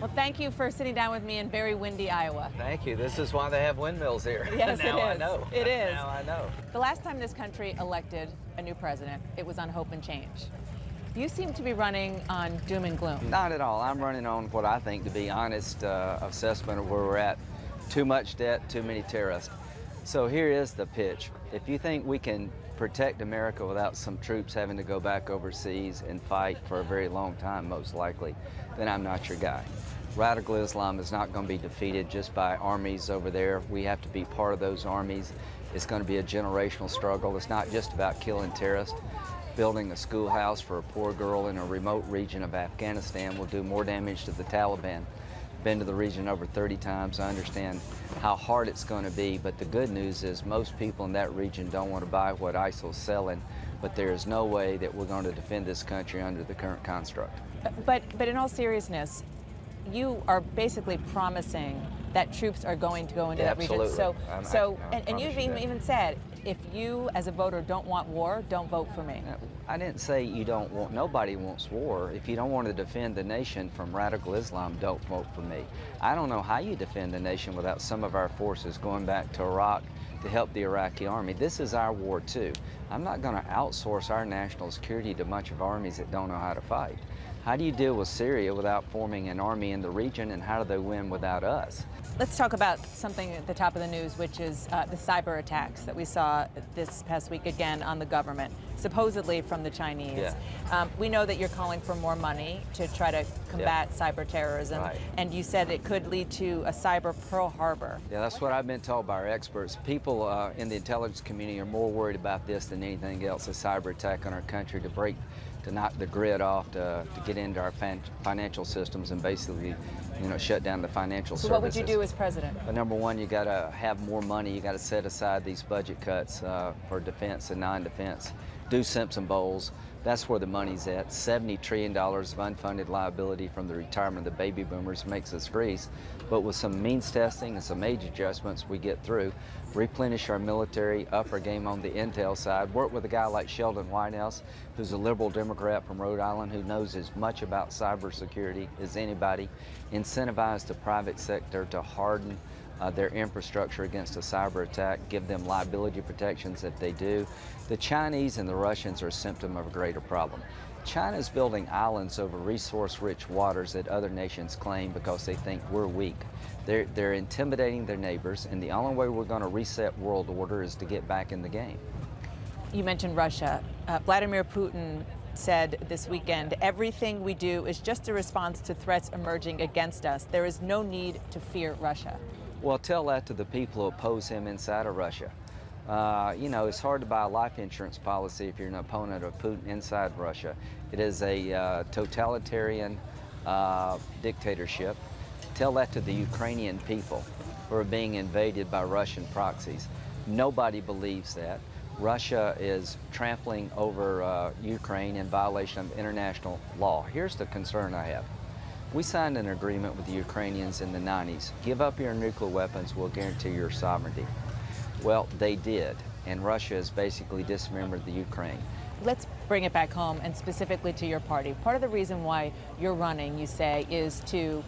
Well, thank you for sitting down with me in very windy Iowa. Thank you. This is why they have windmills here. Yes, now it I is. know. It is. Now I know. The last time this country elected a new president, it was on hope and change. You seem to be running on doom and gloom. Not at all. I'm running on what I think to be honest assessment of where we're at. Too much debt, too many terrorists. So here is the pitch. If you think we can protect America without some troops having to go back overseas and fight for a very long time, most likely, then I'm not your guy. Radical Islam is not going to be defeated just by armies over there. We have to be part of those armies. It's going to be a generational struggle. It's not just about killing terrorists. Building a schoolhouse for a poor girl in a remote region of Afghanistan will do more damage to the Taliban. Been to the region over 30 times. I understand how hard it's going to be, but the good news is most people in that region don't want to buy what ISIL's selling, but there is no way that we're going to defend this country under the current construct. But in all seriousness, you are basically promising that troops are going to go into that region. And you've even said, if you as a voter don't want war, don't vote for me. I didn't say you don't want, nobody wants war. If you don't want to defend the nation from radical Islam, don't vote for me. I don't know how you defend the nation without some of our forces going back to Iraq to help the Iraqi army. This is our war too. I'm not going to outsource our national security to a bunch of armies that don't know how to fight. How do you deal with Syria without forming an army in the region, and how do they win without us? Let's talk about something at the top of the news, which is the cyber attacks that we saw this past week again on the government, supposedly from the Chinese. Yeah. We know that you're calling for more money to try to combat cyber terrorism, right. And you said it could lead to a cyber Pearl Harbor. Yeah, that's what I've been told by our experts. People in the intelligence community are more worried about this than anything else, a cyber attack on our country to knock the grid off, to get into our financial systems and basically, shut down the financial services. So what would you do as president? But number one, you got to have more money. You got to set aside these budget cuts for defense and non-defense. Do Simpson Bowles. That's where the money's at. $70 trillion of unfunded liability from the retirement of the baby boomers makes us grease. But with some means testing and some age adjustments we get through, replenish our military, up our game on the intel side, work with a guy like Sheldon Whitehouse, who's a liberal Democrat from Rhode Island who knows as much about cybersecurity as anybody, incentivize the private sector to harden their infrastructure against a cyber attack, give them liability protections if they do. The Chinese and the Russians are a symptom of a greater problem. China is building islands over resource-rich waters that other nations claim because they think we're weak. They're intimidating their neighbors, and the only way we're going to reset world order is to get back in the game. You mentioned Russia. Vladimir Putin said this weekend, everything we do is just a response to threats emerging against us. There is no need to fear Russia. Well, tell that to the people who oppose him inside of Russia. It's hard to buy a life insurance policy if you're an opponent of Putin inside Russia. It is a totalitarian dictatorship. Tell that to the Ukrainian people who are being invaded by Russian proxies. Nobody believes that. Russia is trampling over Ukraine in violation of international law. Here's the concern I have. We signed an agreement with the Ukrainians in the 90s. Give up your nuclear weapons, we'll guarantee your sovereignty. Well, they did, and Russia has basically dismembered the Ukraine. Let's bring it back home, and specifically to your party. Part of the reason why you're running, you say, is to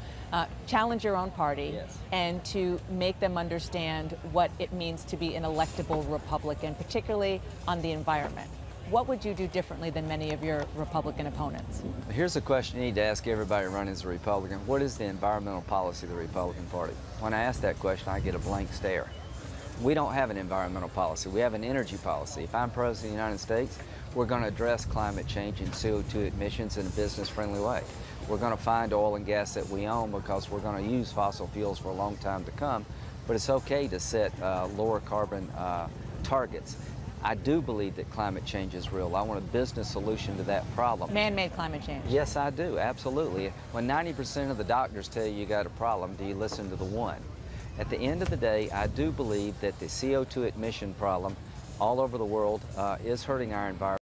challenge your own party, yes, and to make them understand what it means to be an electable Republican, particularly on the environment. What would you do differently than many of your Republican opponents? Here's a question you need to ask everybody running as a Republican. What is the environmental policy of the Republican Party? When I ask that question, I get a blank stare. We don't have an environmental policy. We have an energy policy. If I'm President of the United States, we're going to address climate change and CO2 emissions in a business-friendly way. We're going to find oil and gas that we own because we're going to use fossil fuels for a long time to come, but it's okay to set lower carbon targets. I do believe that climate change is real. I want a business solution to that problem. Man-made climate change. Yes, I do, absolutely. When 90% of the doctors tell you got a problem, do you listen to the one? At the end of the day, I do believe that the CO2 emission problem all over the world is hurting our environment.